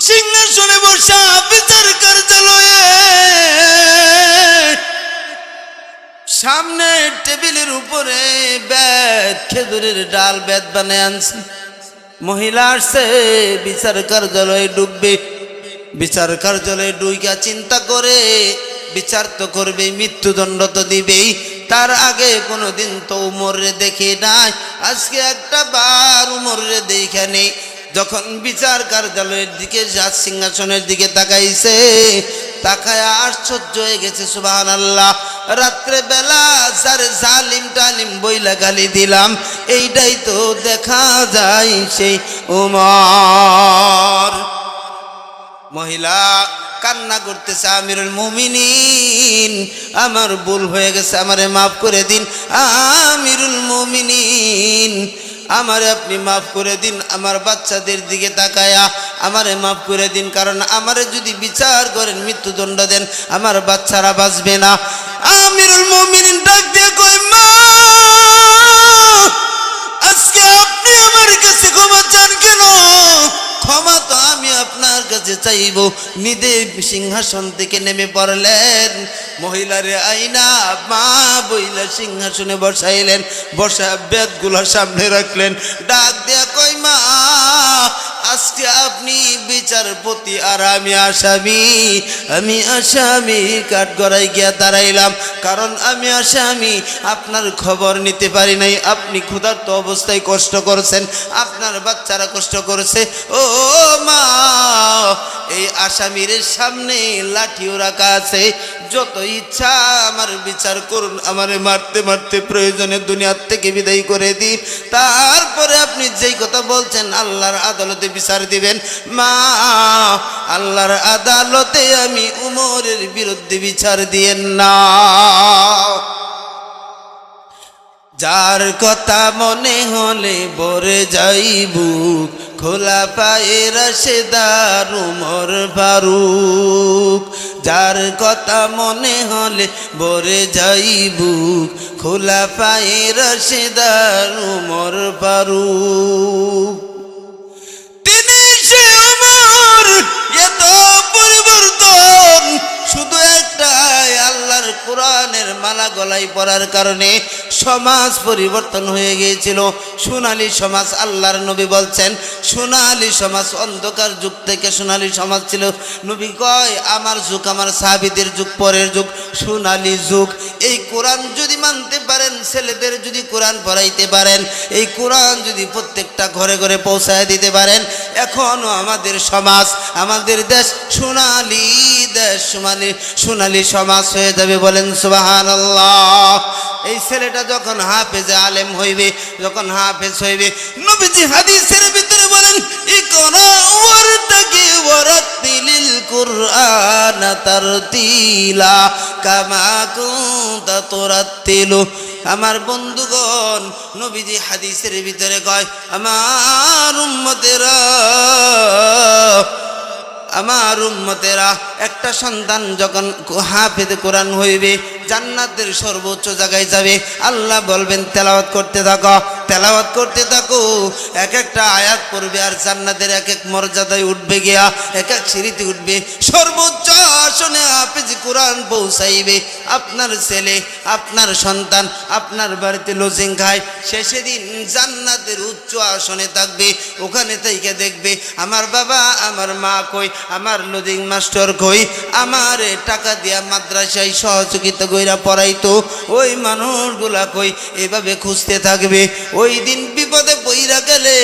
সিংহাসনে বসা বিচার কার্যালয়ে সামনে টেবিলের উপরে বেত খেজুরের ডাল বেত বানায় আনছে। মহিলা আসছে বিচার কার্যালয়ে ঢুকবে। বিচার কার্যালয়ে ঢুইকা চিন্তা করে বিচার তো করবে, মৃত্যুদণ্ড তো দিবেই। তার আগে কোনোদিন তো উমরে দেখে নাই, আজকে একটা বার উমরে দেখে নেই। যখন বিচার কার্যালয়ের দিকে রাজ সিংহাসনের দিকে তাকাইছে, তাকায় আশ্চর্য হয়ে গেছে। সুবহানাল্লাহ, রাত্রে বেলা যারে জালিম টালিম বইলা গালি দিলাম, এইটাই তো দেখা যায় সেই উমর। মহিলা কান্না করতেছে, আমিরুল মুমিনিন আমার ভুল হয়ে গেছে, আমারে মাফ করে দিন। আমিরুল মুমিনিন আমারে আপনি মাফ করে দিন, আমার বাচ্চাদের দিকে তাকায়া আমারে মাফ করে দিন, কারণ আমারে যদি বিচার করেন মৃত্যুদণ্ড দেন আমার বাচ্চারা বাঁচবে না। আমিরুল মুমিনিন ডাক দিয়ে কয়, মা আজকে আপনি আমার কাছে ক্ষমা চান কেন? ক্ষমা তো আমি আপনার কাছে চাইব। নিজে সিংহাসন থেকে নেমে পড়লেন, মহিলারে আইনা মা বইলা সিংহাসনে বসাইলেন, বসা বেতগুলা সামনে রাখলেন, ডাক দেয়া কই, মা আজকে আপনি বিচারপতি আর আমি আসামি কাঠগড়ায় গিয়া দাঁড়াইলাম, কারণ আমি আসামি। আপনার খবর নিতে পারি নাই, আপনি ক্ষুধার্ত অবস্থায় কষ্ট করছেন, আপনার বাচ্চারা কষ্ট করছে। ও মা, এই আসামির সামনে লাঠিও রাখা আছে, যত ইচ্ছা আমার বিচার করুন, আমারে মারতে মারতে প্রয়োজনে দুনিয়ার থেকে বিদায় করে দিন, তারপরে আপনি যেই কথা বলছেন আল্লাহর আদালতে বিচার দিবেন। মা আল্লাহর আদালতে আমি উমরের বিরুদ্ধে বিচার দিয়েন না। যার কথা মনে হলে ভরে যাইব, খোলা পায়ে রাশেদার উমর ফারুক। যার কথা মনে হলে ভরে যাইব, খোলা পায়ে রাশেদার উমর ফারুক। তিনি সে উমর, এত পরিবর্তন শুধু একটাই, আল্লাহর কোরআনের মালা গলায় পড়ার কারণে সমাজ পরিবর্তন হয়ে গিয়েছিল। সোনালী সমাজ, আল্লাহর নবী বলছেন সোনালী সমাজ, অন্ধকার যুগ থেকে সোনালী সমাজ ছিল। নবী কয় আমার যুগ, আমার সাহাবীদের যুগ, পরের যুগ সোনালী যুগ। এই কোরআন যদি মানতে পারেন, ছেলেদের যদি কোরআন পড়াইতে পারেন, এই কোরআন যদি প্রত্যেকটা ঘরে ঘরে পৌঁছায় দিতে পারেন, এখনো আমাদের সমাজ, আমাদের দেশ সোনালী দেশ, সোনালী সমাজ হয়ে যাবে। বলেন সুবহানাল্লাহ। এই ছেলেটা যখন হাফেজে আলেম হইবে, যখন হাফেজ হইবে, নবীজি হাদিসের ভিতরে বলেন ইকরা ওয়ারতাকি ওয়ারাতিলিল কুরআন তারতিলা কামা কুনতা তুরাতিলু। আমার বন্ধুগণ, নবীজি হাদিসের ভিতরে কয় আমার উম্মতেরা একটা সন্তান যখন হাফেজ কোরআন হইবে, জান্নাতের সর্বোচ্চ জায়গায় যাবে। আল্লাহ বলবেন তেলাওয়াত করতে থাকো, তেলাওয়াত করতে থাকো। এক একটা আয়াত পড়বে আর জান্নাতের এক এক মর্যাদায় উঠবে, গিয়া এক এক সিঁড়িতে উঠবে, সর্বোচ্চ আসনে হাফেজ কোরআন পৌঁছাইবে। আপনার ছেলে, আপনার সন্তান আপনার বাড়িতে লজিং খায়, শেষে দিন জান্নাতের উচ্চ আসনে থাকবে। ওখানে থেকে দেখবে আমার বাবা আমার মা কই, আমার লজিং মাস্টার কই, আমার টাকা দিয়া মাদ্রাসায় সহযোগিতা কইরা পড়াইতো, ওই মানুষগুলা কই, এভাবে খুঁজতে থাকবে। ওই দিন বিপদে পইরা গেলে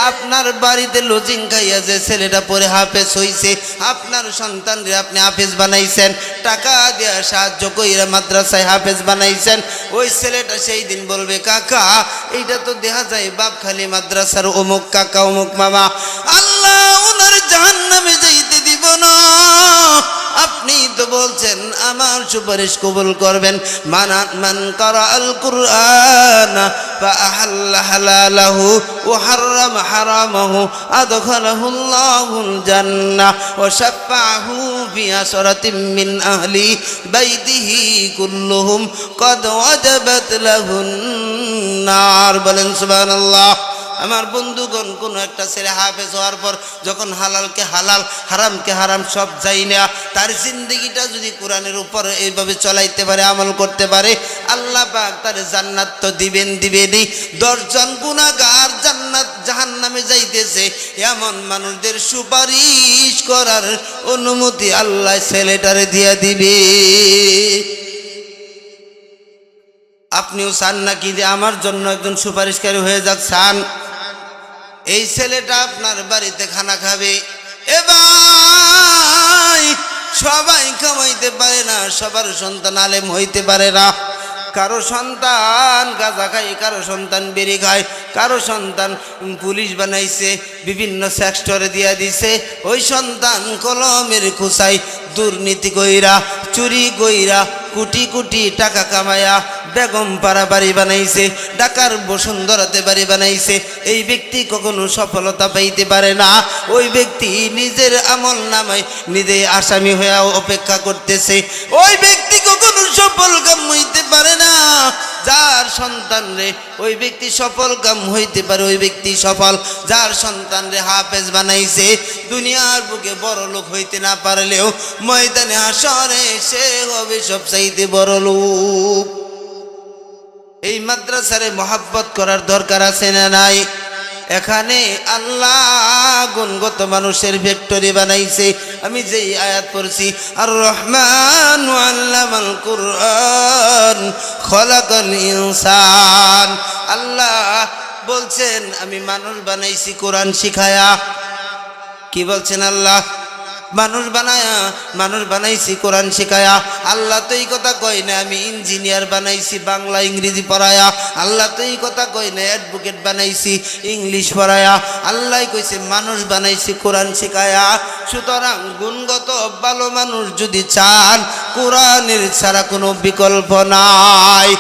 আপনার বাড়িতে লজিং খাইয়া যে ছেলেটা পরে হাফেজ হইছে, আপনার সন্তানরে আপনি হাফেজ বানাইছেন, টাকা দিয়া সাহায্য কইরা মাদ্রাসায় হাফেজ বানাইছেন, ওই ছেলেটা সেই দিন বলবে কাকা এইটা তো দেখা যায় বাপ খালি মাদ্রাসার অমুক কাকা অমুক মামা, আল্লাহ ওনার জাহান্নামে যাইতে দিব না। আপনি তো বলছেন আমার সুপারিশ কবুল করবেন। মান কারাআল কুরআন ফাআহাল্লা হালালাহু ওয়া হাররামা হারামাহু আদখালাহুল্লাহুল জান্নাহ ওয়া শাফাআহু ফি আসরাতিন মিন আহলি বাইতিহি কুল্লুহুম ক্বাদ ওয়াজাবাত লাহুন নার। বলেন সুবহানাল্লাহ। আমার বন্ধুগণ, কোনো একটা ছেলে হাফেজ হওয়ার পর যখন হালালকে হালাল হারামকে হারাম সব যাই না, তার জিন্দগিটা যদি কোরআনের উপর এইভাবে চলাইতে পারে, আমল করতে পারে, আল্লাহ পাক তার জান্নাত তো দিবেনই। 10 জন গুনাহগার জান্নাত জাহান্নামে যাইতেছে, এমন মানুষদের সুপারিশ করার অনুমতি আল্লাহ ছেলেটারে দিয়া দিবে। আপনিও চান নাকি যে আমার জন্য একজন সুপারিশকারী হয়ে যাক? চান? এই ছেলেটা আপনার বাড়িতে খানা খাবে। এ ভাই, সবাই কামাইতে পারে না, সবার সন্তান আলেম হইতে পারে না। কারো সন্তান গাঁজা খায়, কারো সন্তান বিড়ি খায়, কারো সন্তান পুলিশ বানাইছে, বিভিন্ন সেক্টরে দিয়া দিছে। ওই সন্তান কলমের কুচাই দুর্নীতি কইরা, চুরি কইরা, কোটি কোটি টাকা কামায়া বেগম পাড়া বাড়ি বানাইছে, ঢাকার বসুন্ধরাতে বাড়ি বানাইছে। এই ব্যক্তি কখনো সফলতা পাইতে পারে না। ওই ব্যক্তি নিজের আমল নামায় নিজে আসামি হয়ে অপেক্ষা করতেছে। ওই ব্যক্তি কখনো সফল কাম হইতে পারে না। যার সন্তান রে ওই ব্যক্তি সফল কাম হইতে পারে, ওই ব্যক্তি সফল। যার সন্তান রে হাফেজ বানাইছে, দুনিয়ার বুকে বড় লোক হইতে না পারলেও ময়দানে হাসরে সে হবে সবচাইতে বড় লোক। এই মাদ্রাসারে মহাব্বত করার দরকার আছে না নাই? এখানে আল্লাহ গুণগত মানুষের ফ্যাক্টরি বানাইছে। আমি যেই আয়াত পড়ছি, আর রহমান আল্লামাল কুরআন খলাকাল ইনসান, আল্লাহ বলছেন আমি মানুষ বানাইছি কোরআন শিখায়া। কি বলছেন আল্লাহ? মানুষ বানাইছি কোরআন শিখায়া। আল্লাহ তো এই কথা কয় না আমি ইঞ্জিনিয়ার বানাইছি বাংলা ইংরেজি পড়ায়া। আল্লাহ তো এই কথা কয় না অ্যাডভোকেট বানাইছি ইংলিশ পড়ায়া। আল্লাহ কইছে মানুষ বানাইছি কোরআন শিখায়া। সুতরাং গুণগত ভালো মানুষ যদি চান, কোরআনের ছাড়া কোনো বিকল্প নাই।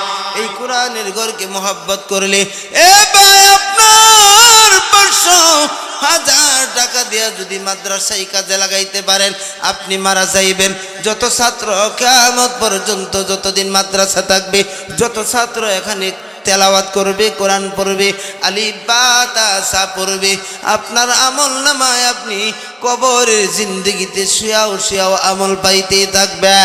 এই কোরআনের ঘরকে মহব্বত করলে, এ ভাই, আপনার 500,000 টাকা দিয়া যদি মাদ্রাসায় কাজে লাগাইতে পারেন, আপনি মারা যাইবেন। যত ছাত্র কিয়ামত পর্যন্ত যতদিন মাদ্রাসা থাকবে, যত ছাত্র এখানে তেলাওয়াত করবে, কোরআন পড়বে, আলিফ বা তা সা পড়বে, আপনার আমল নামায় আপনি কবরের জিন্দগিতে শুয়াও আমল পাইতে থাকবে।